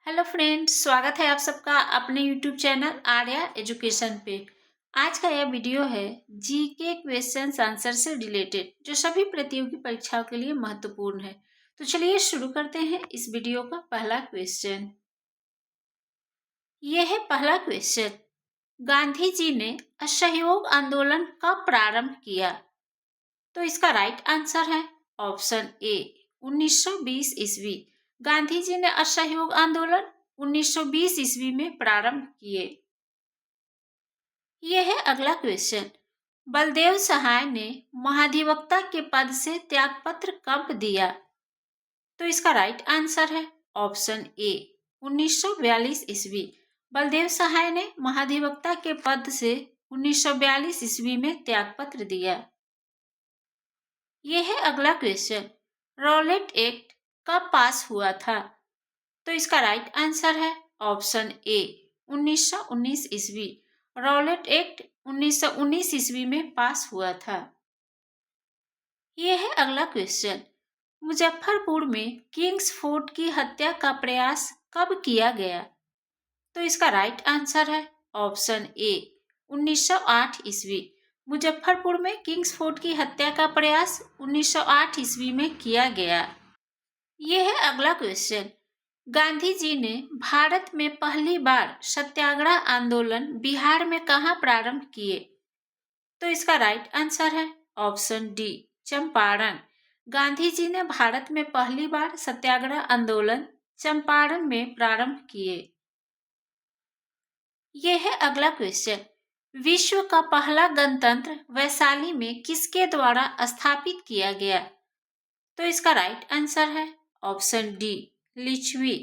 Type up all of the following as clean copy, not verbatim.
Hello friends, स्वागत है आप सबका अपने यूट्यूब चैनल आर्या एजुकेशन पे। आज का यह वीडियो है जीके क्वेश्चंस आंसर से रिलेटेड, जो सभी प्रतियोगी परीक्षाओं के लिए महत्वपूर्ण है। तो चलिए शुरू करते हैं इस वीडियो का पहला क्वेश्चन। यह है पहला क्वेश्चन। गांधी जी ने असहयोग आंदोलन कब प्रारंभ किया? तो इसका राइट आंसर है ऑप्शन ए 1920 ईस्वी। गांधी जी ने असहयोग आंदोलन 1920 ईस्वी में प्रारंभ किए। यह है अगला क्वेश्चन। बलदेव सहाय ने महाधिवक्ता के पद से त्यागपत्र कब दिया? तो इसका राइट आंसर है ऑप्शन ए 1942 ईस्वी। बलदेव सहाय ने महाधिवक्ता के पद से 1942 ईस्वी में त्यागपत्र दिया। यह है अगला क्वेश्चन। रॉलेट एक्ट कब पास हुआ था? तो इसका राइट आंसर है ऑप्शन ए 1919 ईस्वी। रॉलेट एक्ट 1919 ईस्वी में पास हुआ था। यह है अगला क्वेश्चन। मुजफ्फरपुर में किंग्स फोर्ट की हत्या का प्रयास कब किया गया? तो इसका राइट आंसर है ऑप्शन ए 1908 ईस्वी। मुजफ्फरपुर में किंग्स फोर्ट की हत्या का प्रयास 1908 ईस्वी में किया गया। यह है अगला क्वेश्चन। गांधी जी ने भारत में पहली बार सत्याग्रह आंदोलन बिहार में कहाँ प्रारंभ किए? तो इसका राइट आंसर है ऑप्शन डी चंपारण। गांधी जी ने भारत में पहली बार सत्याग्रह आंदोलन चंपारण में प्रारंभ किए। यह है अगला क्वेश्चन। विश्व का पहला गणतंत्र वैशाली में किसके द्वारा स्थापित किया गया? तो इसका राइट आंसर है ऑप्शन डी लिच्छवी।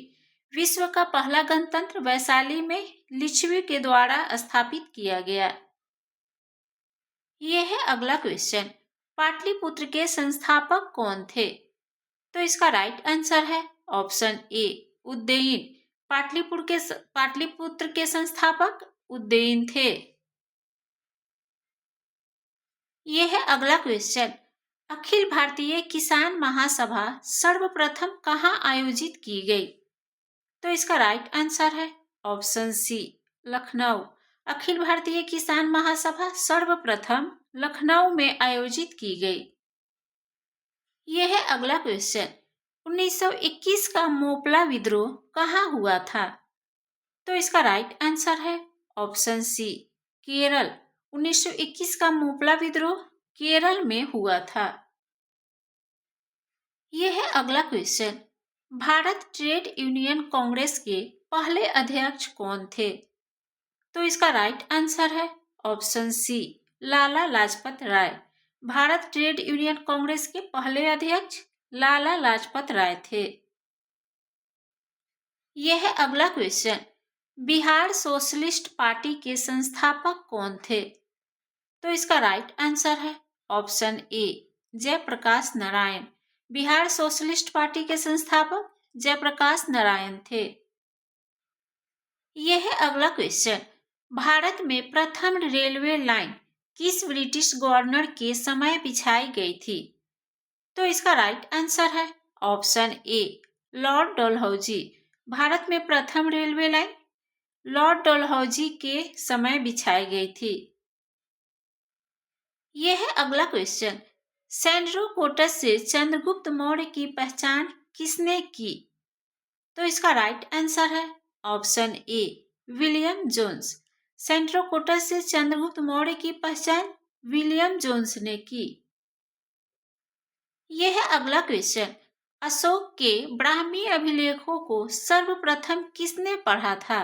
विश्व का पहला गणतंत्र वैशाली में लिच्छवी के द्वारा स्थापित किया गया। यह है अगला क्वेश्चन। पाटलिपुत्र के संस्थापक कौन थे? तो इसका राइट आंसर है ऑप्शन ए उदयन। पाटलिपुत्र के संस्थापक उदयन थे। यह है अगला क्वेश्चन। अखिल भारतीय किसान महासभा सर्वप्रथम कहाँ आयोजित की गई? तो इसका राइट आंसर है ऑप्शन सी लखनऊ। अखिल भारतीय किसान महासभा सर्वप्रथम लखनऊ में आयोजित की गई। यह है अगला क्वेश्चन। 1921 का मोपला विद्रोह कहाँ हुआ था? तो इसका राइट आंसर है ऑप्शन सी केरल। 1921 का मोपला विद्रोह केरल में हुआ था। यह है अगला question. Bharat trade union Congress के पहले अध्यक्ष कौन थे? तो इसका राइट आंसर है option C Lala Lajpat Rai. Bharat trade union Congress के पहले अध्यक्ष लाला लाजपत राय थे। यह है अगला क्वेश्चन। बिहार सोशलिस्ट पार्टी के संस्थापक कौन थे? तो इसका राइट आंसर है option A Jayaprakash Narayan. Bihar socialist party के संस्थापक जयप्रकाश नारायण थे। यह है अगला क्वेश्चन। भारत में प्रथम रेलवे लाइन किस ब्रिटिश गवर्नर के समय बिछाई गई थी? तो इसका राइट आंसर है ऑप्शन ए लॉर्ड डलहौजी। भारत में प्रथम रेलवे लाइन लॉर्ड डलहौजी के समय बिछाई गई थी। यह है अगला क्वेश्चन। सैंड्रोकोटस से चंद्रगुप्त मौर्य की पहचान किसने की? तो इसका राइट आंसर है option A William Jones. Sandrocottus से चंद्रगुप्त मौर्य की पहचान विलियम जोन्स ने की। यह है अगला क्वेश्चन। अशोक के ब्राह्मी अभिलेखों को सर्वप्रथम किसने पढ़ा था?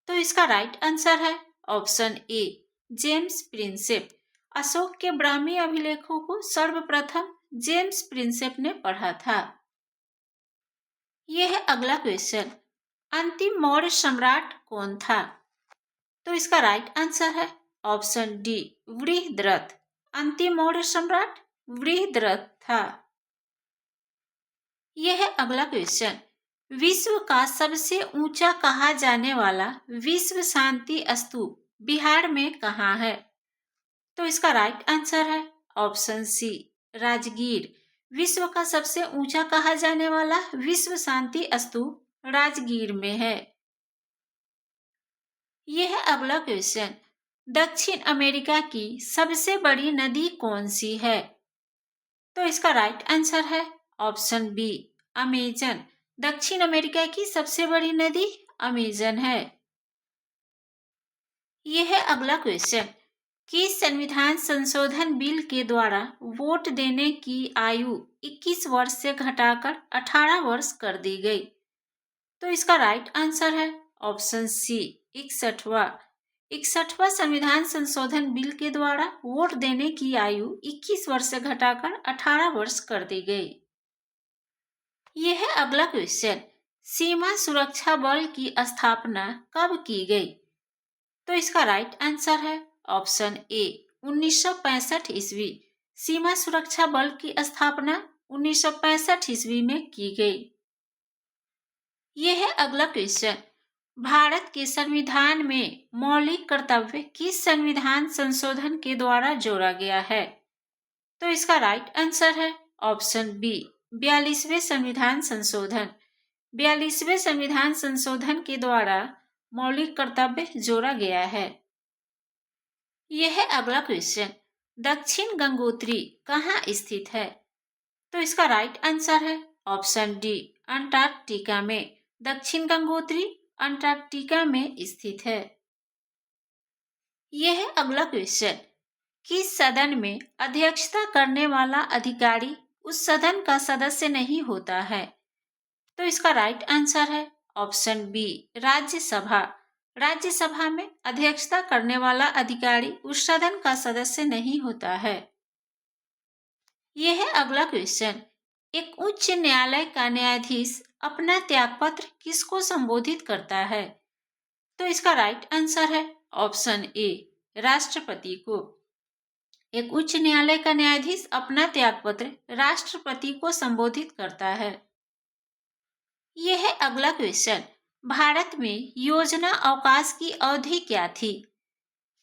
तो इसका राइट आंसर है ऑप्शन ए जेम्स प्रिंसेप। अशोक के ब्राह्मी अभिलेखों को सर्वप्रथम जेम्स प्रिंसेप ने पढ़ा था। यह है अगला क्वेश्चन। अंतिम मौर्य सम्राट कौन था? तो इसका राइट आंसर है ऑप्शन डी वृहद्रथ। अंतिम मौर्य सम्राट वृहद्रथ था। यह है अगला क्वेश्चन। विश्व का सबसे ऊंचा कहा जाने वाला विश्व शांति स्तूप बिहार में कहाँ है? तो इसका राइट आंसर है ऑप्शन सी राजगीर। विश्व का सबसे ऊंचा कहा जाने वाला विश्व शांति स्तूप राजगीर में है। यह है अगला क्वेश्चन। दक्षिण अमेरिका की सबसे बड़ी नदी कौन सी है? तो इसका राइट आंसर है ऑप्शन बी, अमेजन। दक्षिण अमेरिका की सबसे बड़ी नदी अमेजन है। यह है अगला क्वेश्चन। किस संविधान संशोधन बिल के द्वारा वोट देने की आयु 21 वर्ष से घटाकर 18 वर्ष कर दी गई? तो इसका राइट आंसर है ऑप्शन सी, 61वां संविधान संशोधन बिल के द्वारा वोट देने की आयु 21 वर्ष से घटाकर 18 वर्ष कर दी गई। यह है अगला क्वेश्चन। सीमा सुरक्षा बल की स्थापना कब की गई? तो इसका राइट आंसर है ऑप्शन ए, 1965 ईस्वी। सीमा सुरक्षा बल की स्थापना 1965 ईस्वी में की गई। यह है अगला क्वेश्चन। भारत के संविधान में मौलिक कर्तव्य किस संविधान संशोधन के द्वारा जोड़ा गया है? तो इसका राइट आंसर है ऑप्शन बी, 42वें संविधान संशोधन। 42वें संविधान संशोधन के द्वारा मौलिक कर्तव्य जोड़ा गया है। यह है अगला क्वेश्चन। दक्षिण गंगोत्री कहाँ स्थित है? तो इसका राइट आंसर है ऑप्शन डी, अंटार्कटिका में। दक्षिण गंगोत्री अंटार्कटिका में स्थित है। यह है अगला क्वेश्चन। किस सदन में अध्यक्षता करने वाला अधिकारी उस सदन का सदस्य नहीं होता है? तो इसका राइट आंसर है ऑप्शन बी, राज्यसभा। राज्यसभा में अध्यक्षता करने वाला अधिकारी उस सदन का सदस्य नहीं होता है। यह है अगला क्वेश्चन। एक उच्च न्यायालय का न्यायाधीश अपना त्यागपत्र किसको संबोधित करता है? तो इसका राइट आंसर है ऑप्शन ए, राष्ट्रपति को। एक उच्च न्यायालय का न्यायाधीश अपना त्यागपत्र राष्ट्रपति को संबोधित करता है। यह है अगला क्वेश्चन। भारत में योजना अवकाश की अवधि क्या थी?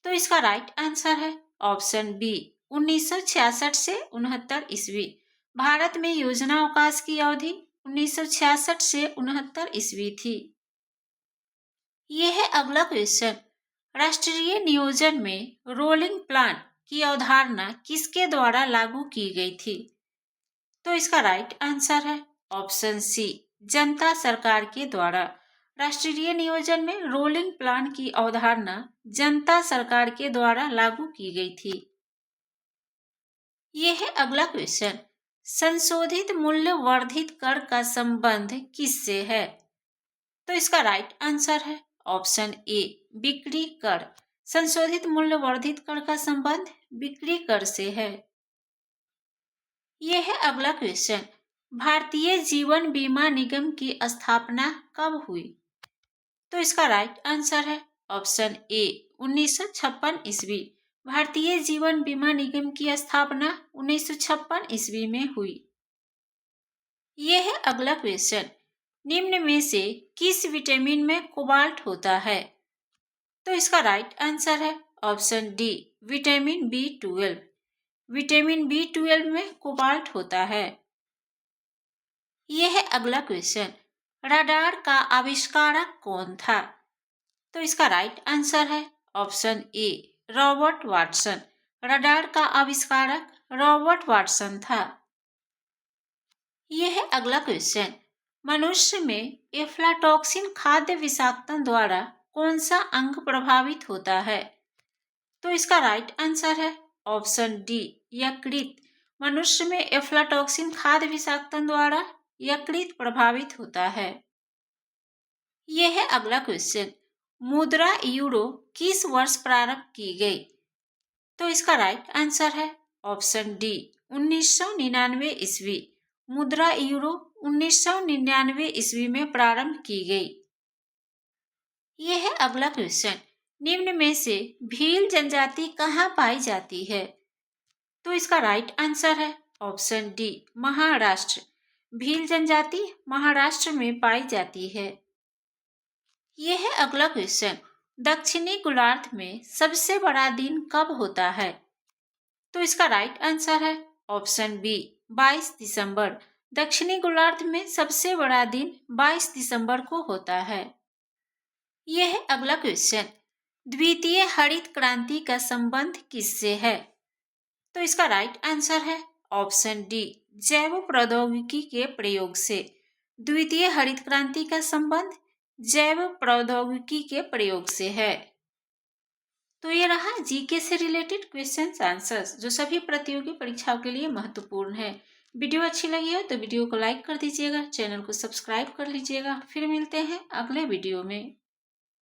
तो इसका राइट आंसर है ऑप्शन बी, 1966 से 69 ईस्वी। भारत में योजना अवकाश की अवधि 1966 से 69 ईस्वी थी। यह है अगला क्वेश्चन। राष्ट्रीय नियोजन में रोलिंग प्लान की अवधारणा किसके द्वारा लागू की गई थी? तो इसका राइट आंसर है ऑप्शन सी, जनता सरकार के द्वारा। राष्ट्रीय नियोजन में रोलिंग प्लान की अवधारणा जनता सरकार के द्वारा लागू की गई थी। यह है अगला क्वेश्चन। संशोधित मूल्य वर्धित कर का संबंध किससे है? तो इसका राइट आंसर है ऑप्शन ए, बिक्री कर। संशोधित मूल्य वर्धित कर का संबंध बिक्री कर से है। यह है अगला क्वेश्चन। भारतीय जीवन बीमा निगम की स्थापना कब हुई? तो इसका राइट आंसर है ऑप्शन ए, 1956 ईस्वी। भारतीय जीवन बीमा निगम की स्थापना 1956 ईस्वी में हुई। यह है अगला क्वेश्चन। निम्न में से किस विटामिन में कोबाल्ट होता है? तो इसका राइट आंसर है option D, vitamin B12। Vitamin B12 में कोबाल्ट होता है। यह है अगला क्वेश्चन। रडार का आविष्कारक कौन था? तो इसका राइट आंसर है ऑप्शन ए, रॉबर्ट वाटसन। रडार का आविष्कारक रॉबर्ट वाटसन था। यह है अगला क्वेश्चन। मनुष्य में एफ्लाटॉक्सिन खाद्य विषाक्तता द्वारा कौन सा अंग प्रभावित होता है? तो इसका राइट आंसर है ऑप्शन डी, यकृत। मनुष्य में एफ्लाटॉक्सिन खाद्य विषाक्तता द्वारा यकृत प्रभावित होता है। यह है अगला क्वेश्चन। मुद्रा यूरो किस वर्ष प्रारंभ की गई? तो इसका राइट आंसर है ऑप्शन डी, 1999 ईस्वी। मुद्रा यूरो 1999 ईस्वी में प्रारंभ की गई। यह है अगला क्वेश्चन। निम्न में से भील जनजाति कहाँ पाई जाती है? तो इसका राइट आंसर है ऑप्शन डी, महाराष्ट्र। भील जनजाति महाराष्ट्र में पाई जाती है। यह है अगला क्वेश्चन। दक्षिणी गोलार्ध में सबसे बड़ा दिन कब होता है? तो इसका राइट आंसर है ऑप्शन बी, 22 दिसंबर। दक्षिणी गोलार्ध में सबसे बड़ा दिन 22 दिसंबर को होता है। यह है अगला क्वेश्चन, द्वितीय हरित क्रांति का संबंध किससे है? तो इसका राइट आंसर है ऑप्शन डी, जैव प्रौद्योगिकी के प्रयोग से। द्वितीय हरित क्रांति का संबंध जैव प्रौद्योगिकी के प्रयोग से है। तो ये रहा जीके से रिलेटेड क्वेश्चंस आंसर्स जो सभी प्रतियोगी परीक्षाओं के लिए महत्वपूर्ण है। वीडियो अच्छी लगी हो तो वीडियो को लाइक कर दीजिएगा, चैनल को सब्सक्राइब कर लीजिएगा। फिर मिलते हैं अगले वीडियो में।